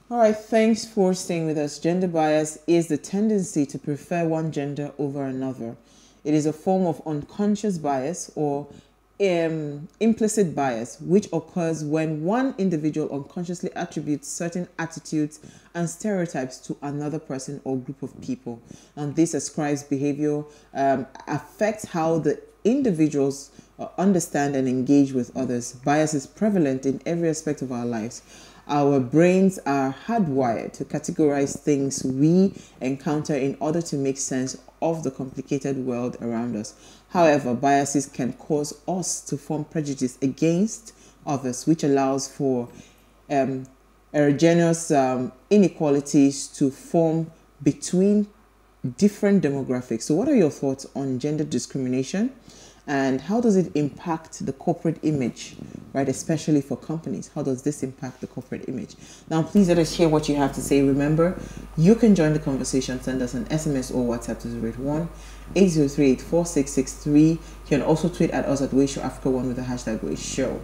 All right, thanks for staying with us. Gender bias is the tendency to prefer one gender over another. It is a form of unconscious bias or implicit bias, which occurs when one individual unconsciously attributes certain attitudes and stereotypes to another person or group of people. And this ascribes behavior, affects how the individuals understand and engage with others. Bias is prevalent in every aspect of our lives. Our brains are hardwired to categorize things we encounter in order to make sense of the complicated world around us. However, biases can cause us to form prejudice against others, which allows for heterogeneous inequalities to form between different demographics. So what are your thoughts on gender discrimination? And how does it impact the corporate image, right? Especially for companies. How does this impact the corporate image? Now, please let us hear what you have to say. Remember, you can join the conversation. Send us an SMS or WhatsApp to 081-803-84663. You can also tweet at us at WaysHowAfrica1 with the hashtag WaysShow.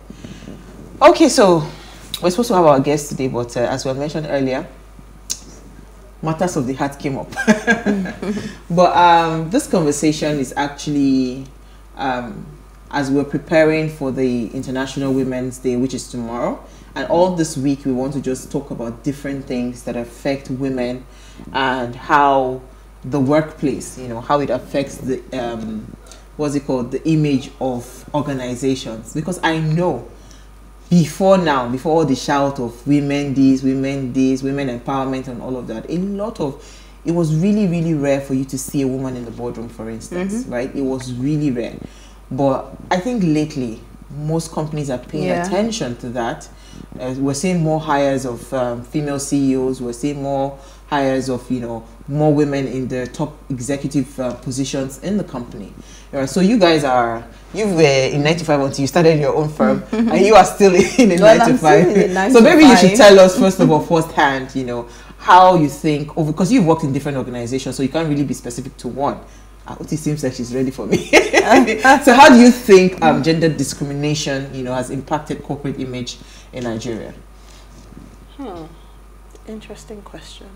Okay, so we're supposed to have our guest today, but as we mentioned earlier, matters of the heart came up. But this conversation is actually... as we're preparing for the International Women's Day, which is tomorrow, and all this week we want to just talk about different things that affect women and how the workplace, you know, how it affects the what's it called, the image of organizations. Because I know before all the shout of women this, women empowerment and all of that, it was really, really rare for you to see a woman in the boardroom, for instance, right? It was really rare. But I think lately, most companies are paying attention to that. We're seeing more hires of female CEOs. We're seeing more hires of, you know, more women in the top executive positions in the company. So you guys you were in 95 until you started your own firm, and you are still in a 9 to 5. So maybe you should tell us, first of all, firsthand, you know, how you think, because you've worked in different organizations, so you can't really be specific to one. It seems like she's ready for me. So how do you think gender discrimination, you know, has impacted corporate image in Nigeria? Interesting question.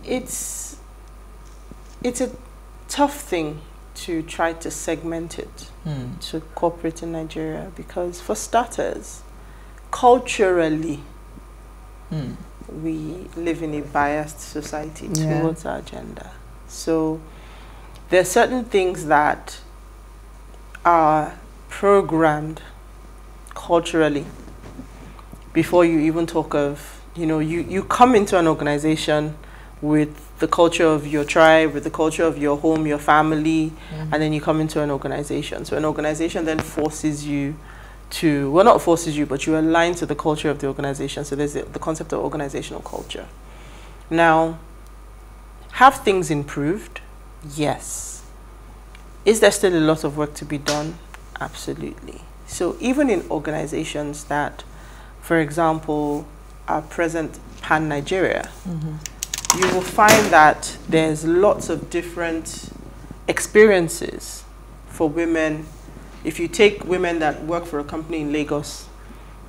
It's a tough thing to try to segment it to corporate in Nigeria, because for starters, culturally, we live in a biased society towards our gender. So there are certain things that are programmed culturally before you even talk of, you know, you come into an organization with the culture of your tribe, with the culture of your home, your family, and then you come into an organization. So an organization then forces you to, well, not forces you, but you align to the culture of the organization. So there's the concept of organizational culture. Now, have things improved? Yes. Is there still a lot of work to be done? Absolutely. So even in organizations that, for example, are present pan-Nigeria, you will find that there's lots of different experiences for women. If you take women that work for a company in Lagos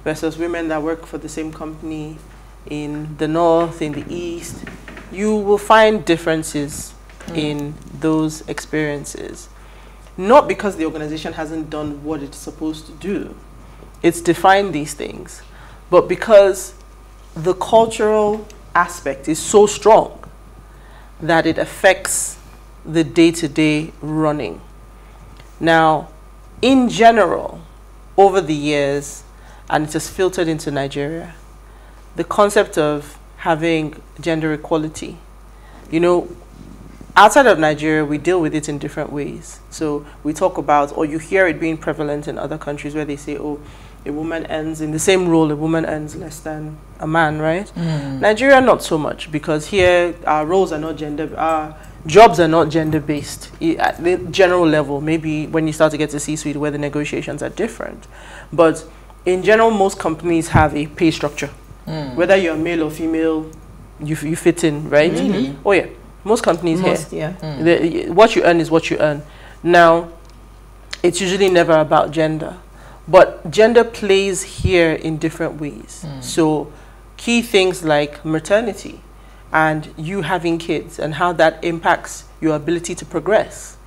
versus women that work for the same company in the north, in the east, you will find differences in those experiences. Not because the organization hasn't done what it's supposed to do. It's defined these things. But because the cultural aspect is so strong that it affects the day-to-day running. Now, in general, over the years, and it has filtered into Nigeria, the concept of having gender equality, you know, outside of Nigeria, we deal with it in different ways. So we talk about, or you hear it being prevalent in other countries where they say, oh, a woman earns in the same role, a woman earns less than a man, right? Nigeria, not so much, because here our roles are not our jobs are not gender-based at the general level. Maybe when you start to get to C-suite where the negotiations are different. But in general, most companies have a pay structure. Whether you're male or female, you fit in, right? Really? Oh yeah, most companies here. What you earn is what you earn. Now, it's usually never about gender. But gender plays here in different ways. So key things like maternity and you having kids and how that impacts your ability to progress.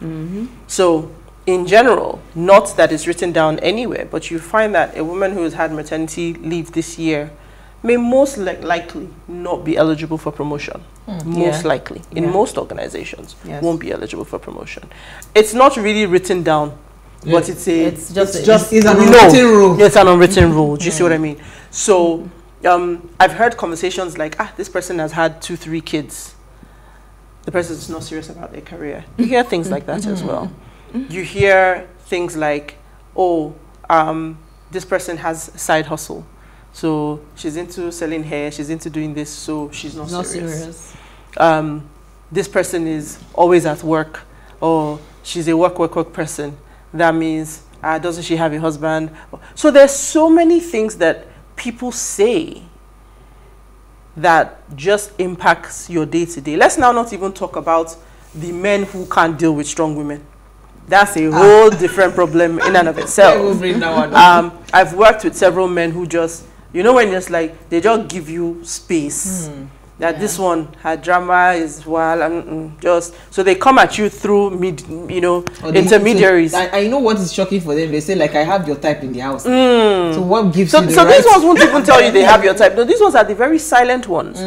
So in general, not that it's written down anywhere, but you find that a woman who has had maternity leave this year may most likely not be eligible for promotion. Most likely. In most organizations, won't be eligible for promotion. It's not really written down, but it's an unwritten rule. It's an unwritten rule. Do you see what I mean? So I've heard conversations like, this person has had 2-3 kids. The person is not serious about their career. You hear things like that as well. You hear things like, this person has a side hustle. So she's into selling hair, she's into doing this, so she's not serious. This person is always at work, or she's a work person. That means, doesn't she have a husband? So there's so many things that people say that just impacts your day-to-day. Let's now not even talk about the men who can't deal with strong women. That's a whole different problem in and of itself. I've worked with several men who just, you know, when just like, they just give you space. That this one, her drama is wild, and just, so they come at you through, intermediaries. I know what is shocking for them. They say, like, I have your type in the house. So what gives you the So right? these ones won't even tell you they have your type. No, these ones are the very silent ones.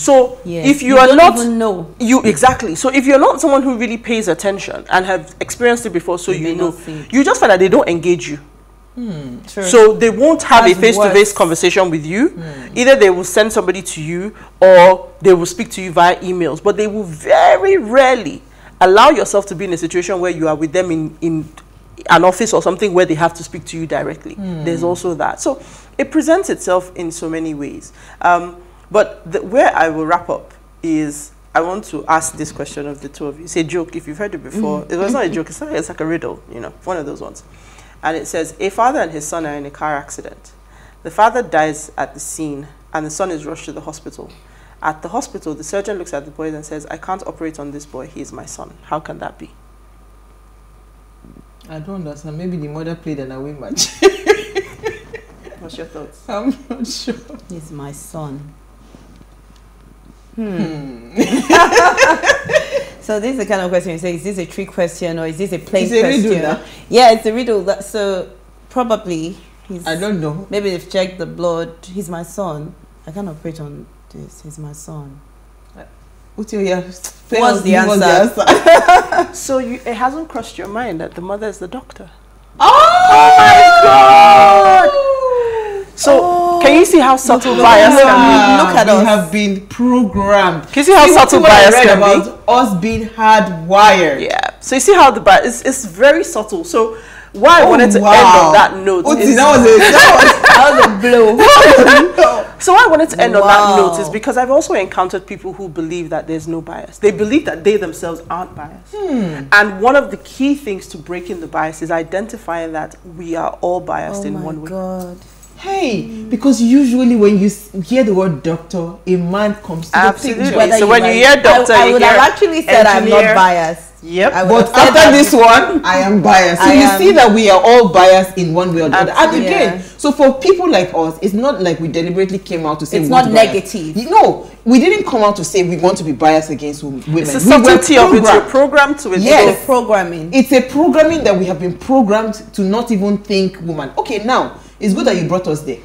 So if you are not, even know. Exactly. So if you're not someone who really pays attention and have experienced it before, so you know, you just find that they don't engage you. So they won't have a face-to-face conversation with you. Either they will send somebody to you or they will speak to you via emails, but they will very rarely allow yourself to be in a situation where you are with them in an office or something where they have to speak to you directly. There's also that. So it presents itself in so many ways. But where I will wrap up is, I want to ask this question of the two of you. It's a joke. If you've heard it before, it was not a joke. It's like a riddle, one of those ones. And it says, a father and his son are in a car accident. The father dies at the scene, and the son is rushed to the hospital. At the hospital, the surgeon looks at the boy and says, I can't operate on this boy. He is my son. How can that be? I don't understand. Maybe the mother played an away match. What's your thoughts? I'm not sure. He's my son. So this is the kind of question you say, is this a trick question or is this a plain question? Riddle, yeah, it's a riddle. So probably he's, I don't know. Maybe they've checked the blood. He's my son. I can't operate on this. He's my son. What's the answer? So it hasn't crossed your mind that the mother is the doctor? Oh my God! So can you see how subtle bias can be? Look at us. We have been programmed. Can you see how subtle bias can be? About us being hardwired. Yeah. So you see how the bias is very subtle. So why I wanted to end on that note is that was a blow. So why I wanted to end on that note is because I've also encountered people who believe that there's no bias. They believe that they themselves aren't biased. And one of the key things to breaking the bias is identifying that we are all biased in one way. God. Hey, because usually when you hear the word doctor, a man comes to the picture. So when you hear doctor, I would have actually said engineer. I'm not biased. Yep. But after this one, I am biased. So you see that we are all biased in one way or the other. And again, so for people like us, it's not like we deliberately came out to say it's not negative. No, we didn't come out to say we want to be biased against women. It's a subtlety of it. You're programmed to it. Yes. It's programming. It's a programming that we have been programmed to not even think woman. Okay, now, it's good that you brought us there.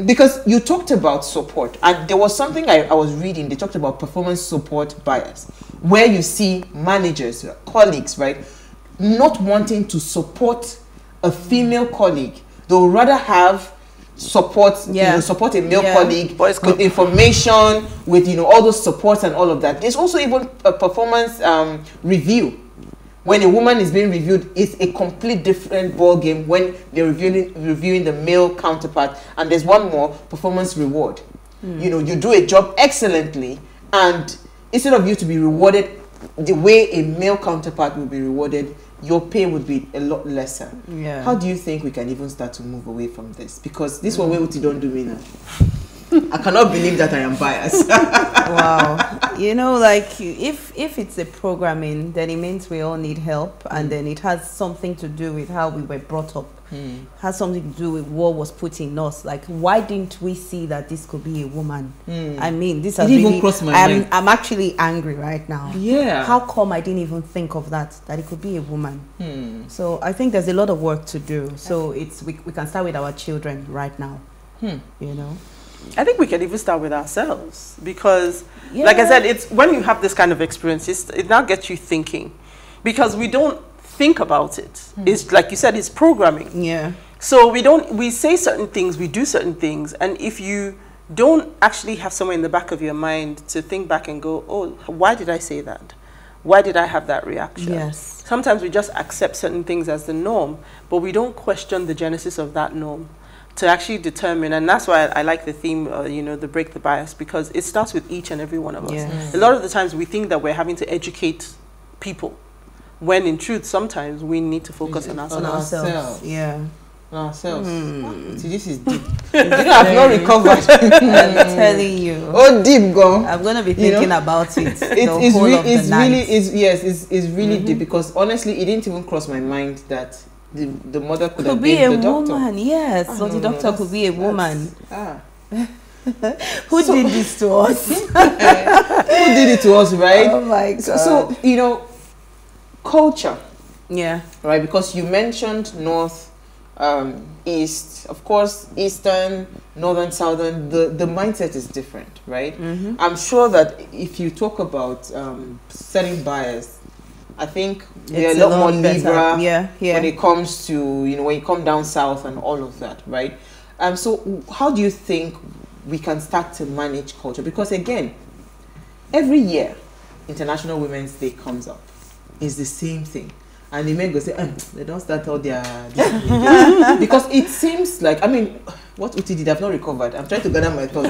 Because you talked about support, and there was something I was reading. They talked about performance support bias, where you see managers, colleagues, right, not wanting to support a female colleague. They'll rather have support, support a male colleague with information, with all those supports and all of that. There's also even a performance review. When a woman is being reviewed, it's a complete different ball game when they're reviewing the male counterpart. And there's one more, performance reward. You do a job excellently, and instead of you to be rewarded the way a male counterpart will be rewarded, your pay would be a lot lesser. How do you think we can even start to move away from this? Because this one way what you don't do me now. I cannot believe that I am biased. Wow. You know, like if it's a programming, then it means we all need help, and then it has something to do with how we were brought up. Has something to do with what was put in us. Like, why didn't we see that this could be a woman? I mean, this has even crossed my mind. I'm actually angry right now. Yeah. How come I didn't even think of that it could be a woman? So I think there's a lot of work to do. So we can start with our children right now. You know, I think we can even start with ourselves, because like I said, it's when you have this kind of experience, it now gets you thinking, because we don't think about it. It's like you said, it's programming. Yeah. So we say certain things, we do certain things, and if you don't actually have somewhere in the back of your mind to think back and go, oh, why did I say that? Why did I have that reaction? Yes. Sometimes we just accept certain things as the norm, but we don't question the genesis of that norm to actually determine. And that's why I like the theme, you know, the break the bias, because it starts with each and every one of us. Yes. A lot of the times we think that we're having to educate people, when in truth, sometimes we need to focus on ourselves. Yeah. Ourselves. See, this is deep. You have not recovered. I'm telling you. Oh, deep, go. I'm gonna be thinking about it. It's really deep, because honestly, it didn't even cross my mind that the mother could have be been a the doctor. woman. Yes, so the doctor could be a woman. Who So- did this to us? Who did it to us, right? Oh my God. So you know, culture, Yeah. right? Because you mentioned north, east, of course, eastern, northern, southern. The mindset is different, right? I'm sure that if you talk about setting bias, I think they're It's a lot more better. liberal Yeah. when it comes to, you know, when you come down south and all of that, right? So how do you think we can start to manage culture? Because again, every year, International Women's Day comes up. It's the same thing. And the men go say, they don't start all their... because it seems like, I mean, what Uti did, I've not recovered. I'm trying to gather my thoughts.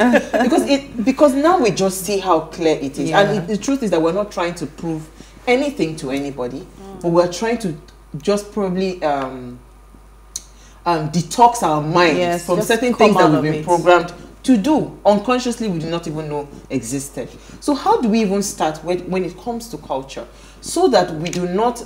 because now we just see how clear it is. Yeah. And the truth is that we're not trying to prove anything to anybody, but we're trying to just probably detox our minds from certain things that we've been programmed to do. Unconsciously, we do not even know existed. So how do we even start when it comes to culture, so that we do not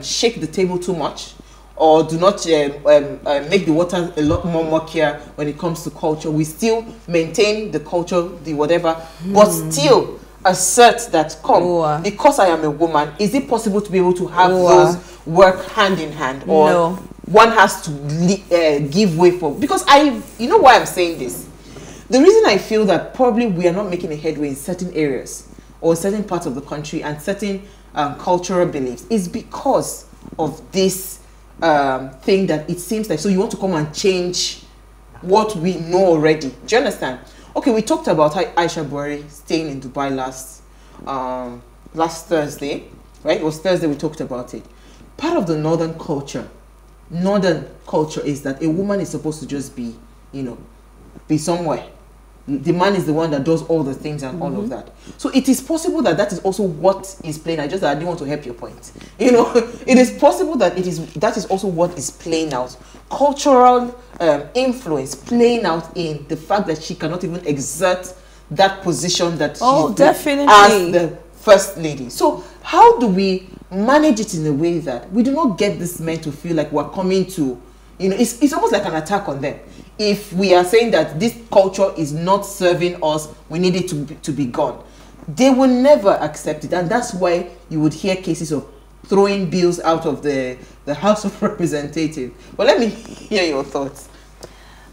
shake the table too much, or do not make the water a lot more murkier when it comes to culture? We still maintain the culture, the whatever, but still assert that, because I am a woman, is it possible to be able to have those work hand in hand, or No. one has to give way for? Because you know why I'm saying this? The reason I feel that probably we are not making a headway in certain areas or certain parts of the country and certain cultural beliefs is because of this thing that it seems like, so you want to come and change what we know already. Do you understand? Okay, we talked about Aisha Buhari staying in Dubai last Thursday, right? It was Thursday we talked about it. Part of the northern culture is that a woman is supposed to just be, you know, be somewhere. The man is the one that does all the things and all of that. So it is possible that that is also what is playing. I didn't want to help your point. You know, it is possible that that is also what is playing out. Cultural influence playing out in the fact that she cannot even exert that position that she's definitely as the first lady. So how do we manage it in a way that we do not get these men to feel like we're coming to, you know, it's almost like an attack on them. If we are saying that this culture is not serving us, we need it to be gone, they will never accept it. And that's why you would hear cases of throwing bills out of the House of Representatives. But let me hear your thoughts.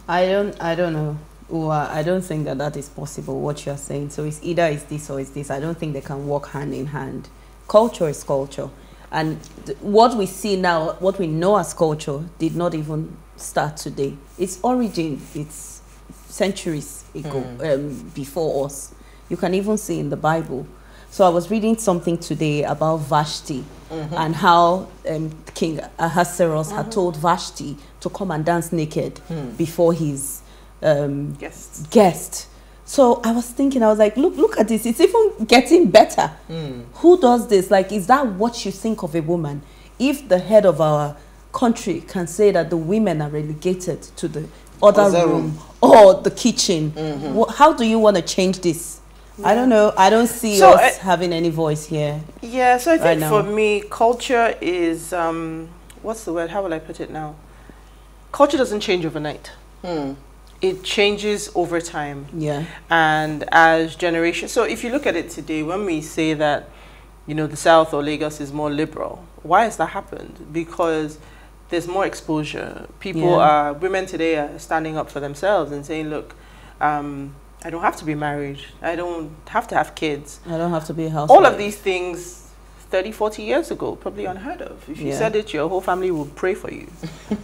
I don't know. I don't think that is possible, what you're saying. So it's either it's this or it's this. I don't think they can walk hand in hand. Culture is culture. And what we see now, what we know as culture, did not even start today. Its origin, it's centuries ago, before us. You can even see in the Bible. So I was reading something today about Vashti and how King Ahasuerus had told Vashti to come and dance naked before his guest. So I was thinking, I was like, look at this. It's even getting better. Who does this? Like, is that what you think of a woman? If the head of our country can say that the women are relegated to the other room or the kitchen. How do you want to change this? I don't know. I don't see us having any voice here. Yeah, so I think for me, culture is, what's the word? How will I put it now? Culture doesn't change overnight. It changes over time. Yeah. And as generations, so if you look at it today, when we say that, you know, the South or Lagos is more liberal, why has that happened? Because there's more exposure. Women today are standing up for themselves and saying, look, I don't have to be married. I don't have to have kids. I don't have to be a housewife. All of these things 30, 40 years ago, probably unheard of. If you said it, your whole family would pray for you,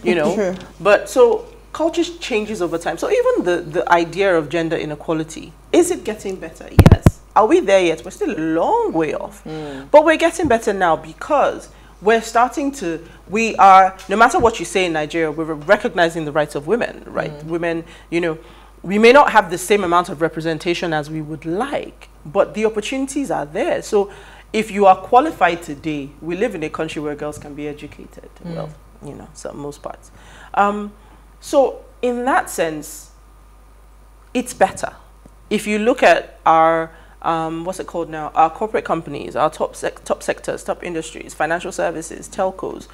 you know. Sure. But so culture changes over time. So even the idea of gender inequality, is it getting better? Yes. Are we there yet? We're still a long way off. But we're getting better now because we're starting to, no matter what you say in Nigeria, we're recognizing the rights of women, right? Women, you know, we may not have the same amount of representation as we would like, but the opportunities are there. So if you are qualified today, we live in a country where girls can be educated. Well, you know, so most parts. So in that sense, it's better. If you look at our, what's it called now? Our corporate companies, our top sectors, top industries, financial services, telcos.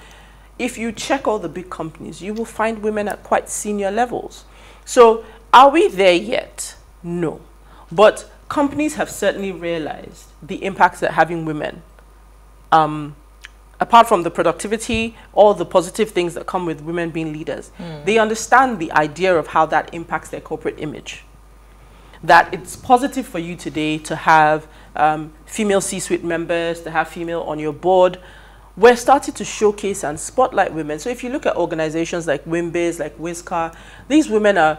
If you check all the big companies, you will find women at quite senior levels. So are we there yet? No. But companies have certainly realized the impacts that having women, apart from the productivity, all the positive things that come with women being leaders, they understand the idea of how that impacts their corporate image. That it's positive for you today to have female C-suite members, to have female on your board. We're starting to showcase and spotlight women. So if you look at organizations like WIMBIZ, like WISCA, these women are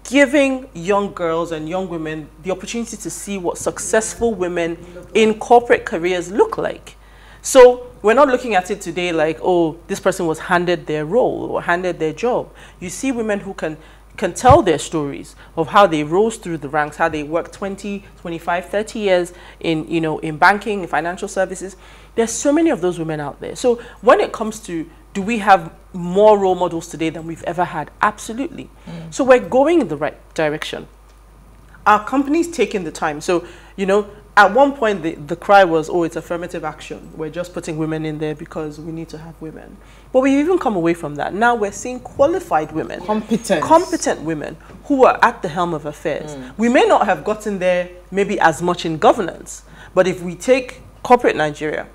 giving young girls and young women the opportunity to see what successful women in corporate careers look like. So we're not looking at it today like, oh, this person was handed their role or handed their job. You see women who can tell their stories of how they rose through the ranks, how they worked 20, 25, 30 years in, you know, in banking, in financial services. There's so many of those women out there. So when it comes to, do we have more role models today than we've ever had? Absolutely. So we're going in the right direction. Our companies taking the time. So, you know, at one point the cry was, oh, it's affirmative action. We're just putting women in there because we need to have women. But we've even come away from that. Now we're seeing qualified women. Competent women who are at the helm of affairs. We may not have gotten there maybe as much in governance, but if we take corporate Nigeria,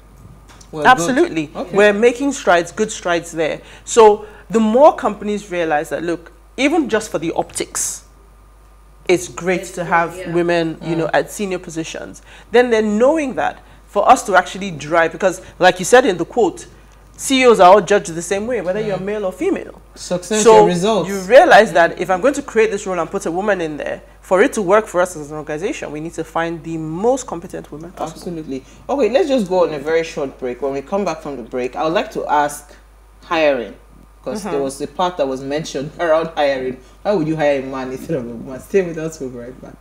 absolutely. Okay. We're making strides, good strides there. So the more companies realize that, look, even just for the optics, it's great to have women, you know, at senior positions. Then they're knowing that for us to actually drive, because like you said in the quote, CEOs are all judged the same way, whether you're male or female. Success so results. You realize that if I'm going to create this role and put a woman in there, for it to work for us as an organization, we need to find the most competent women possible. Absolutely. Okay, let's just go on a very short break. When we come back from the break, I would like to ask hiring, because there was a part that was mentioned around hiring. Why would you hire a man instead of a woman? Stay with us, we'll be right back.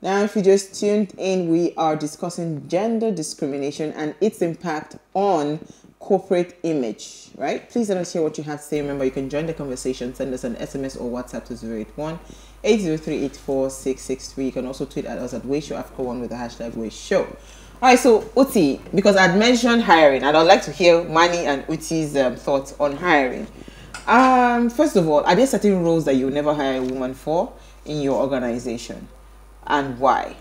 Now, if you just tuned in, we are discussing gender discrimination and its impact on corporate image, right? Please let us hear what you have to say. Remember, you can join the conversation. Send us an SMS or WhatsApp to 081-803-84663. You can also tweet at us at WayShowAfrica1 with the hashtag WayShow. All right, so Uti, because I'd mentioned hiring, and I'd like to hear Mani and Uti's thoughts on hiring. First of all, are there certain roles that you will never hire a woman for in your organization? And why?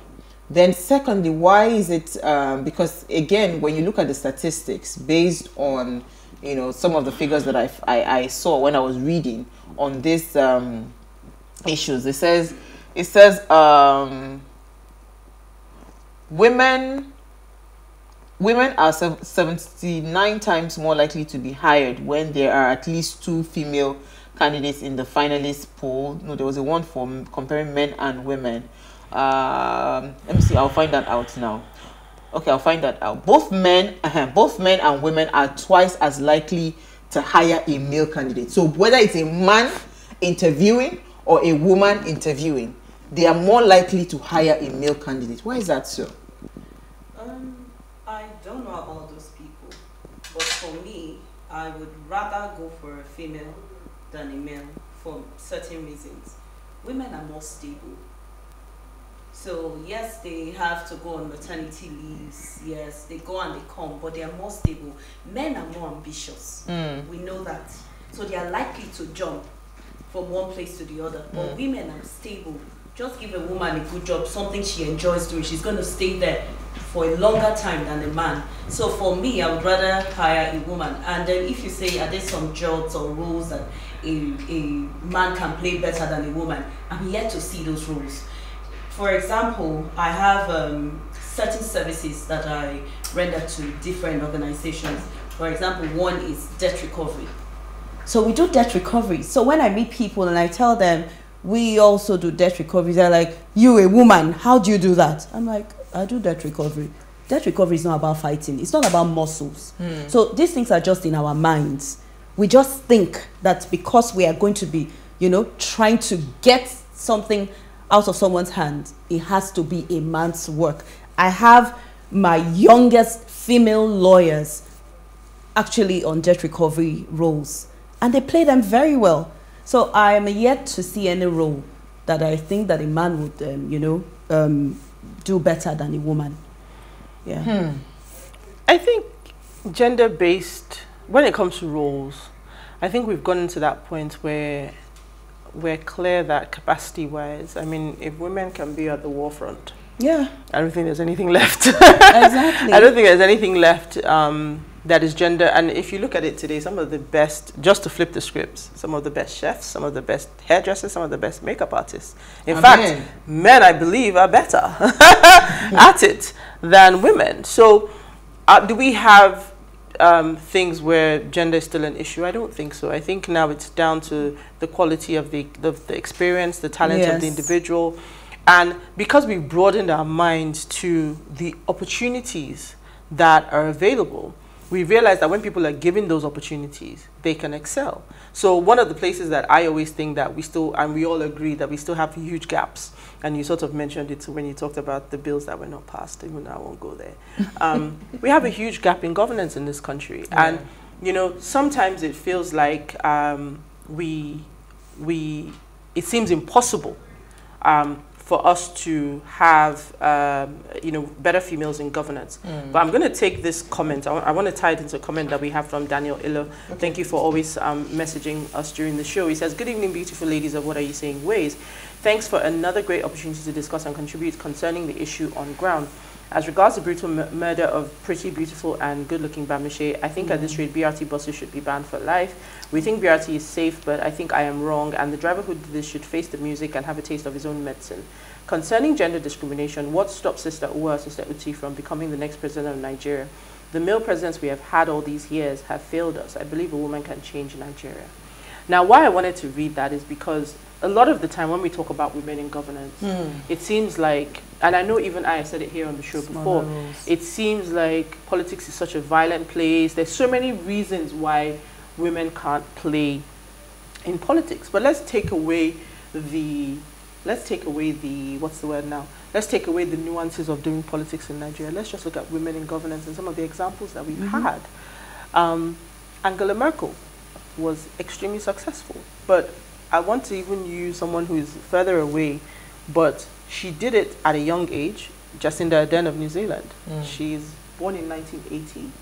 Then secondly, why is it, because again, when you look at the statistics based on, you know, some of the figures that I saw when I was reading on these issues, it says women are 79 times more likely to be hired when there are at least 2 female candidates in the finalist pool. No, there was a one for comparing men and women. Let me see, I'll find that out now. Okay, I'll find that out. Both men and women are twice as likely to hire a male candidate. So whether it's a man interviewing or a woman interviewing, they are more likely to hire a male candidate. Why is that so? I don't know about those people, but for me, I would rather go for a female than a male for certain reasons. Women are more stable. So yes, they have to go on maternity leaves. Yes, they go and they come, but they are more stable. Men are more ambitious. We know that. So they are likely to jump from one place to the other. But women are stable. Just give a woman a good job, something she enjoys doing. She's going to stay there for a longer time than a man. So for me, I would rather hire a woman. And then if you say, are there some jobs or roles that a man can play better than a woman? I'm yet to see those roles. For example, I have certain services that I render to different organizations. For example, one is debt recovery. So we do debt recovery. So when I meet people and I tell them, we also do debt recovery, they're like, you, a woman, how do you do that? I'm like, I do debt recovery. Debt recovery is not about fighting. It's not about muscles. So these things are just in our minds. We just think that because we are going to be, you know, trying to get something out of someone's hand, it has to be a man's work. I have my youngest female lawyers actually on debt recovery roles, and they play them very well. So I am yet to see any role that I think that a man would, you know, do better than a woman. Yeah. I think gender-based, when it comes to roles, I think we've gotten to that point where we're clear that capacity-wise, I mean, if women can be at the war front, yeah, I don't think there's anything left. Exactly. I don't think there's anything left that is gender. And if you look at it today, some of the best, just to flip the scripts, some of the best chefs, some of the best hairdressers, some of the best makeup artists. In fact, men, I believe, are better at it than women. So do we have things where gender is still an issue? I don't think so. I think now it's down to the quality of the experience, the talent of the individual. And because we've broadened our minds to the opportunities that are available, we realize that when people are given those opportunities, they can excel. So one of the places that I always think that we still, and we all agree that we still have huge gaps, and you sort of mentioned it when you talked about the bills that were not passed, even though I won't go there. We have a huge gap in governance in this country. Yeah. And, you know, sometimes it feels like it seems impossible for us to have, you know, better females in governance. But I'm going to take this comment. I want to tie it into a comment that we have from Daniel Illo. Okay. Thank you for always messaging us during the show. He says, good evening, beautiful ladies of What Are You Saying Ways. Thanks for another great opportunity to discuss and contribute concerning the issue on ground. As regards the brutal murder of pretty, beautiful, and good-looking Bamishe, I think at this rate, BRT buses should be banned for life. We think BRT is safe, but I think I am wrong, and the driver who did this should face the music and have a taste of his own medicine. Concerning gender discrimination, what stops Sister Uwa, Sister Uti from becoming the next president of Nigeria? The male presidents we have had all these years have failed us. I believe a woman can change Nigeria. Now, why I wanted to read that is because a lot of the time when we talk about women in governance, it seems like, and I know even I said it here on the show before, it seems like politics is such a violent place. There's so many reasons why women can't play in politics. But let's take away the, what's the word now? Let's take away the nuances of doing politics in Nigeria. Let's just look at women in governance and some of the examples that we've had. Angela Merkel was extremely successful, but I want to even use someone who is further away, but she did it at a young age. Jacinda Ardern of New Zealand. She's born in 1980.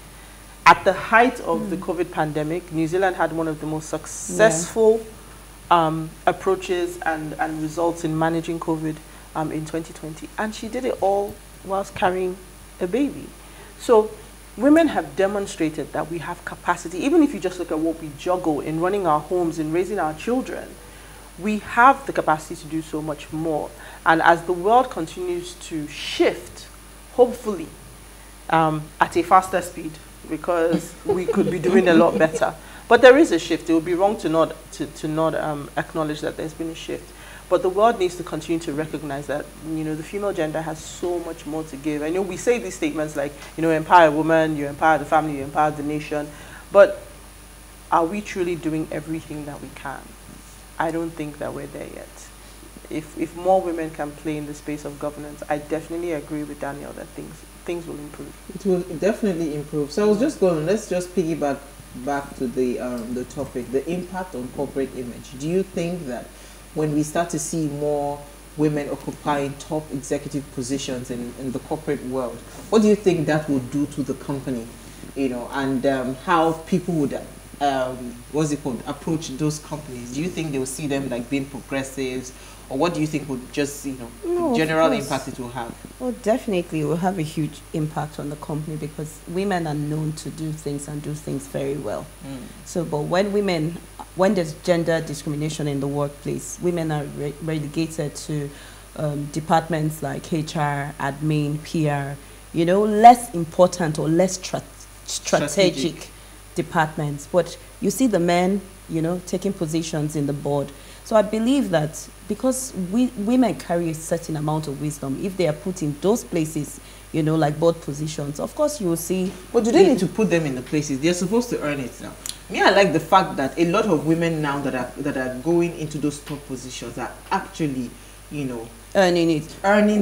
At the height of the COVID pandemic, New Zealand had one of the most successful approaches and results in managing COVID in 2020. And she did it all whilst carrying a baby. So women have demonstrated that we have capacity. Even if you just look at what we juggle in running our homes, in raising our children, we have the capacity to do so much more. And as the world continues to shift, hopefully, at a faster speed, because we could be doing a lot better. But there is a shift. It would be wrong to not acknowledge that there's been a shift. But the world needs to continue to recognize that, you know, the female gender has so much more to give. I know we say these statements like, you know, empower a woman, you empower the family, you empower the nation. But are we truly doing everything that we can? I don't think that we're there yet. if more women can play in the space of governance, I definitely agree with Daniel that things will improve. It will definitely improve. So I was just going, let's just piggyback back to the topic, the impact on corporate image. Do you think that when we start to see more women occupying top executive positions in the corporate world, what do you think that will do to the company, you know, and how people would what's it called, approach those companies? Do you think they will see them like being progressives, or what do you think would just, you know, the general impact it will have? Well, definitely it will have a huge impact on the company, because women are known to do things and do things very well. So, but when there's gender discrimination in the workplace, women are relegated to departments like HR, admin, PR, you know, less important or less strategic departments. But you see the men, you know, taking positions in the board. So I believe that because women carry a certain amount of wisdom, if they are put in those places, you know, like board positions, of course you will see. But do they need to put them in the places? They're supposed to earn it now. Me, I like the fact that a lot of women now that are going into those top positions are actually, you know, earning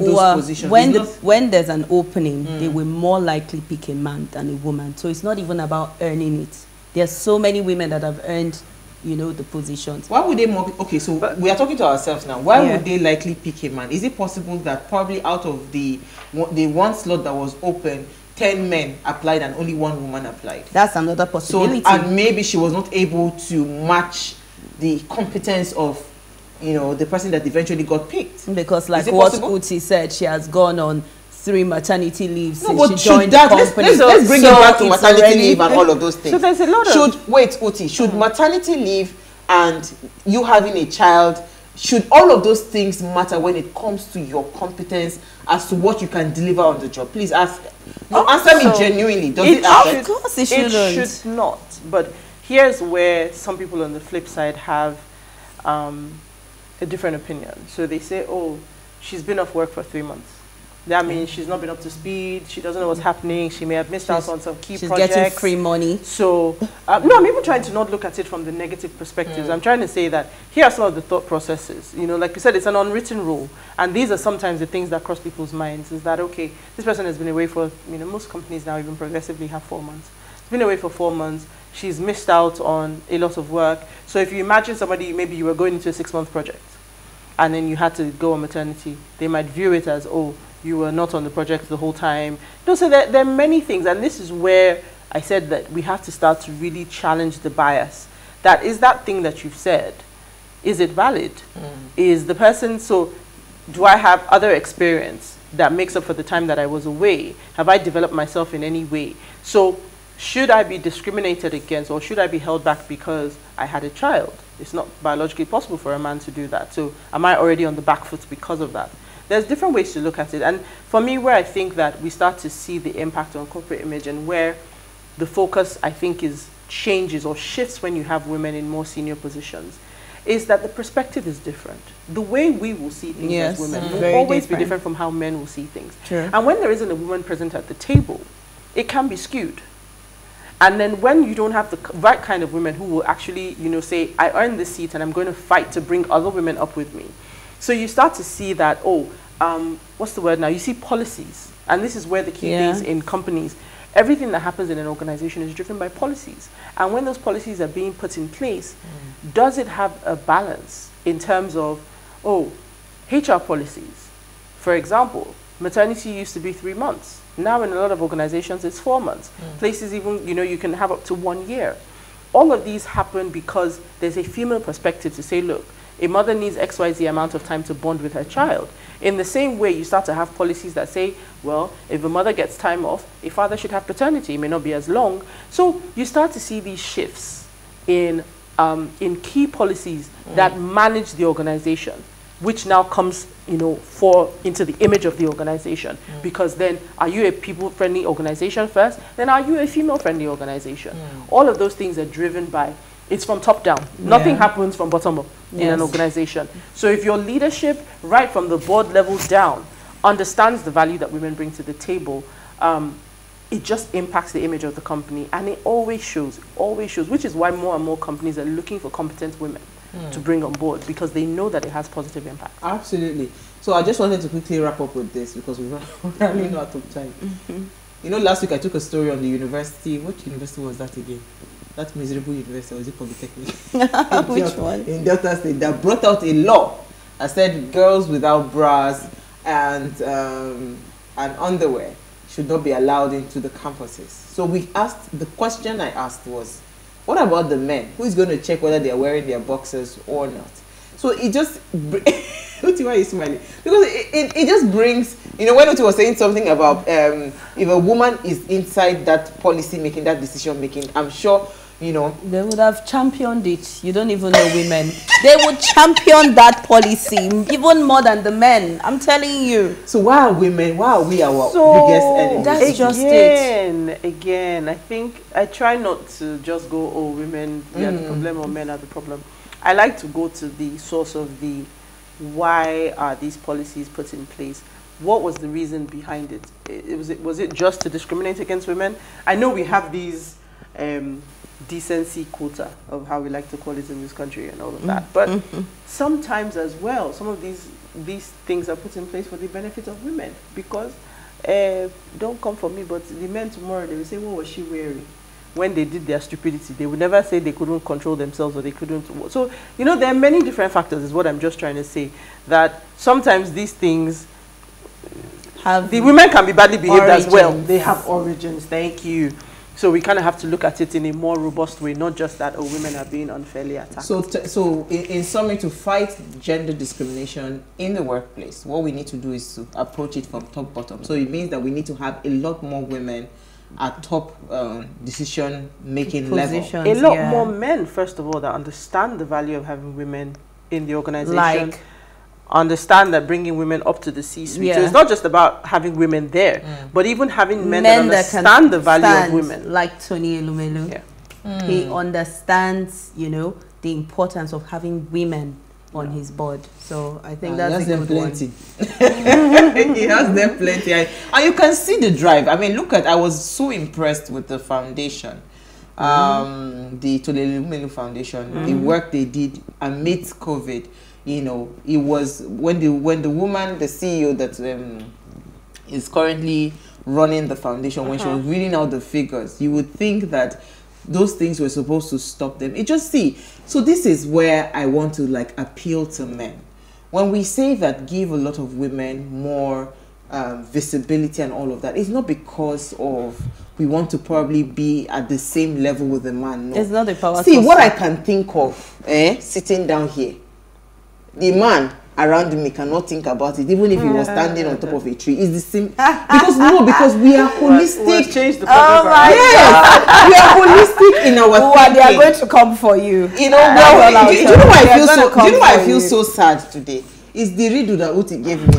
those positions. When there's an opening, they will more likely pick a man than a woman. So it's not even about earning it. There's so many women that have earned, you know, the positions. Why would they more? Okay, so we are talking to ourselves now. Why would they likely pick a man? Is it possible that probably out of the one slot that was open, 10 men applied and only one woman applied? That's another possibility. So, and maybe she was not able to match the competence of, you know, the person that eventually got picked. Because like what Uti said, she has gone on 3 maternity leaves since she joined the company. Let's bring it back to maternity leave and all of those things. So there's a lot of... Wait, Uti, should maternity leave and you having a child, should all of those things matter when it comes to your competence as to what you can deliver on the job? Please answer me genuinely. Does it affect? Of course it shouldn't. It should not. But here's where some people on the flip side have a different opinion. So they say, oh, she's been off work for 3 months. That means she's not been up to speed. She doesn't know what's happening. She may have missed out on some key projects. She's getting free money. So, no, I'm even trying to not look at it from the negative perspectives. I'm trying to say that here are some of the thought processes. You know, like you said, it's an unwritten rule. And these are sometimes the things that cross people's minds, is that, okay, this person has been away for, you know, most companies now even progressively have 4 months. She's been away for 4 months. She's missed out on a lot of work. So if you imagine somebody, maybe you were going into a 6-month project and then you had to go on maternity, they might view it as, oh, you were not on the project the whole time. No, so there are many things, and this is where I said that we have to start to really challenge the bias. That is that thing that you've said, is it valid? Is the person, so do I have other experience that makes up for the time that I was away? Have I developed myself in any way? So should I be discriminated against, or should I be held back because I had a child? It's not biologically possible for a man to do that. So am I already on the back foot because of that? There's different ways to look at it. And for me, where I think that we start to see the impact on corporate image and where the focus, I think, changes or shifts when you have women in more senior positions, is that the perspective is different. The way we will see things as women will always be different from how men will see things. True. And when there isn't a woman present at the table, it can be skewed. And then when you don't have the right kind of women who will actually, you know, say, I earned this seat and I'm going to fight to bring other women up with me. So you start to see that, oh, what's the word now? You see policies. And this is where the key things in companies, everything that happens in an organization is driven by policies. And when those policies are being put in place, does it have a balance in terms of, oh, HR policies? For example, maternity used to be 3 months. Now in a lot of organizations, it's 4 months. Places even, you know, you can have up to 1 year. All of these happen because there's a female perspective to say, look, a mother needs XYZ amount of time to bond with her child. In the same way, you start to have policies that say, well, if a mother gets time off, a father should have paternity. It may not be as long. So you start to see these shifts in key policies that manage the organization, which now comes, you know, into the image of the organization. Because then, are you a people-friendly organization first? Then are you a female-friendly organization? All of those things are driven by, it's from top down. Nothing happens from bottom up in an organization. So if your leadership, right from the board level down, understands the value that women bring to the table, it just impacts the image of the company. And it always shows, which is why more and more companies are looking for competent women. to bring on board, because they know that it has positive impact. Absolutely. So I just wanted to quickly wrap up with this because we're running out of time. You know, last week I took a story on the university. What university was that again? That miserable university, or was it Polytechnic? Which one? In Delta State, that brought out a law that said girls without bras and underwear should not be allowed into the campuses. So we asked, the question I asked was, what about the men? Who is going to check whether they are wearing their boxers or not? So it just, Uti, why are you smiling? Because it just brings, you know, when Uti was saying something about if a woman is inside that policy making, that decision making, I'm sure, you know, they would have championed it. You don't even know women. They would champion that policy even more than the men. I'm telling you. So why are women? Why are we our biggest enemies? That's just it. Again, I think I try not to just go, oh, women are the problem or men are the problem. I like to go to the source of the why are these policies put in place. What was the reason behind it? Was it just to discriminate against women? I know we have these decency quota, of how we like to call it in this country and all of that, but sometimes as well, some of these things are put in place for the benefit of women, because don't come for me, but the men tomorrow, they will say, what was she wearing when they did their stupidity? They would never say they couldn't control themselves or they couldn't. So, you know, there are many different factors, is what I'm just trying to say, that sometimes these things have, the women can be badly behaved as well. They have origins. Thank you. So we kind of have to look at it in a more robust way, not just that, oh, women are being unfairly attacked. So in summary, to fight gender discrimination in the workplace, what we need to do is to approach it from top bottom. So it means that we need to have a lot more women at top decision-making level. A lot more men, first of all, that understand the value of having women in the organization. Like, understand that bringing women up to the C-suite. So it's not just about having women there, but even having men that understand the value of women. Like Tony Elumelu. He understands, you know, the importance of having women on his board. So I think that's a good plenty. He has them plenty. And you can see the drive. I mean, look at, I was so impressed with the foundation. The Tony Elumelu Foundation, the work they did amidst COVID. You know, it was when the woman, the CEO that is currently running the foundation, when she was reading out the figures, you would think that those things were supposed to stop them. It just so this is where I want to like appeal to men. When we say that give a lot of women more visibility and all of that, it's not because of we want to probably be at the same level with the man. No. It's not a power. See, what I can think of, sitting down here, the man around me cannot think about it, even if he was standing on top of a tree. It's the same. Because we are holistic. We'll change the we are holistic in our thinking. They are going to come for you. You know, do you know why I feel so sad today? It's the riddle that Uti gave me.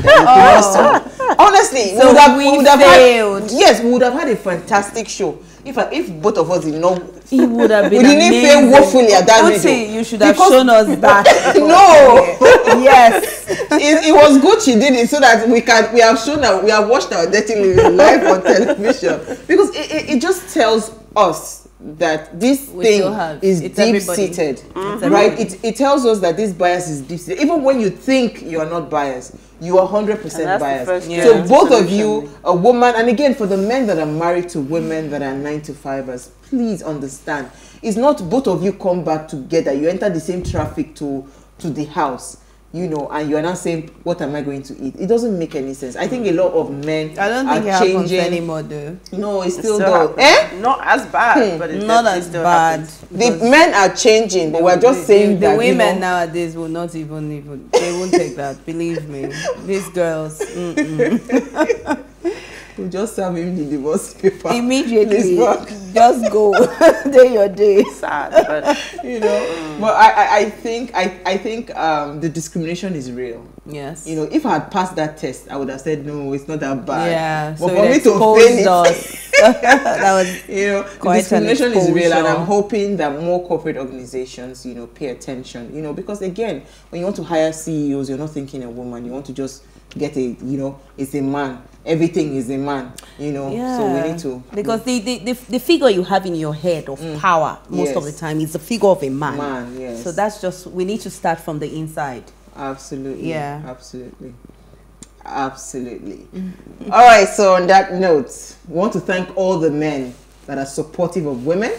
Honestly, so we would have failed. We would have had a fantastic show. If both of us did not, it would have been we didn't fail woefully at that video. You should have shown us that. No. Yes. It was good she did it so that we have shown that we have watched our dirty living live on television, because it just tells us that this thing is deep-seated, right? It tells us that this bias is deep-seated. Even when you think you are not biased, you are 100% biased. So both of you, a woman, and again, for the men that are married to women that are 9-to-5ers, please understand, it's not both of you come back together. You enter the same traffic to the house, you know, and you are not saying, what am I going to eat? It doesn't make any sense. I think a lot of men I don't think it happens anymore, though. No, it still does. Not as bad, but it's not as bad. The men are changing, but we're just saying the that women nowadays will not even they won't take that. Believe me, these girls. We'll just serve him the divorce paper immediately. Just go day your day. Sad, but you know. But I think the discrimination is real. Yes. You know, if I had passed that test, I would have said no, it's not that bad. Yeah. But so for me to fail it, that was, you know, discrimination is real, and I'm hoping that more corporate organizations, you know, pay attention. You know, because again, when you want to hire CEOs, you're not thinking a woman. You want to just get a, you know, it's a man everything is a man, you know. Yeah. So we need to, because the figure you have in your head of power most of the time is the figure of a man. Yes. So that's just, we need to start from the inside. Absolutely. Yeah. Absolutely. Absolutely. All right, so on that note, we want to thank all the men that are supportive of women,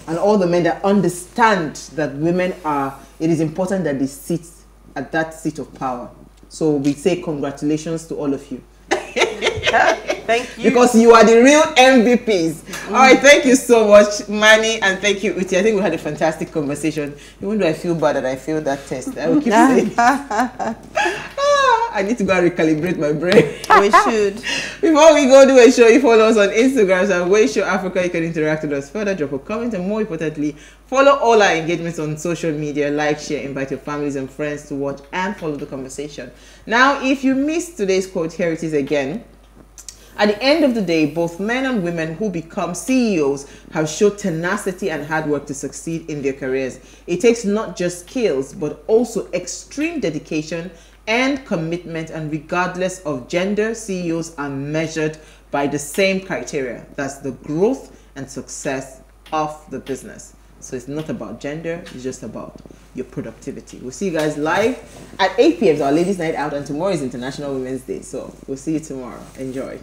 and all the men that understand that women are, it is important that they sit at that seat of power. So we say congratulations to all of you. Thank you. Because you are the real MVPs. All right, thank you so much, Manny, and thank you, Uti. I think we had a fantastic conversation. Even though I feel bad that I failed that test, I will keep saying. I need to go and recalibrate my brain. We should. Before we go do a show, you follow us on Instagram at WayShowAfrica. You can interact with us further, drop a comment, and more importantly, follow all our engagements on social media. Like, share, invite your families and friends to watch and follow the conversation. Now, if you missed today's quote, here it is again. At the end of the day, both men and women who become CEOs have shown tenacity and hard work to succeed in their careers. It takes not just skills, but also extreme dedication and commitment, and regardless of gender, CEOs are measured by the same criteria. That's the growth and success of the business. So it's not about gender, it's just about your productivity. We'll see you guys live at 8 p.m. Our Ladies' Night Out, and tomorrow is International Women's Day. So we'll see you tomorrow. Enjoy.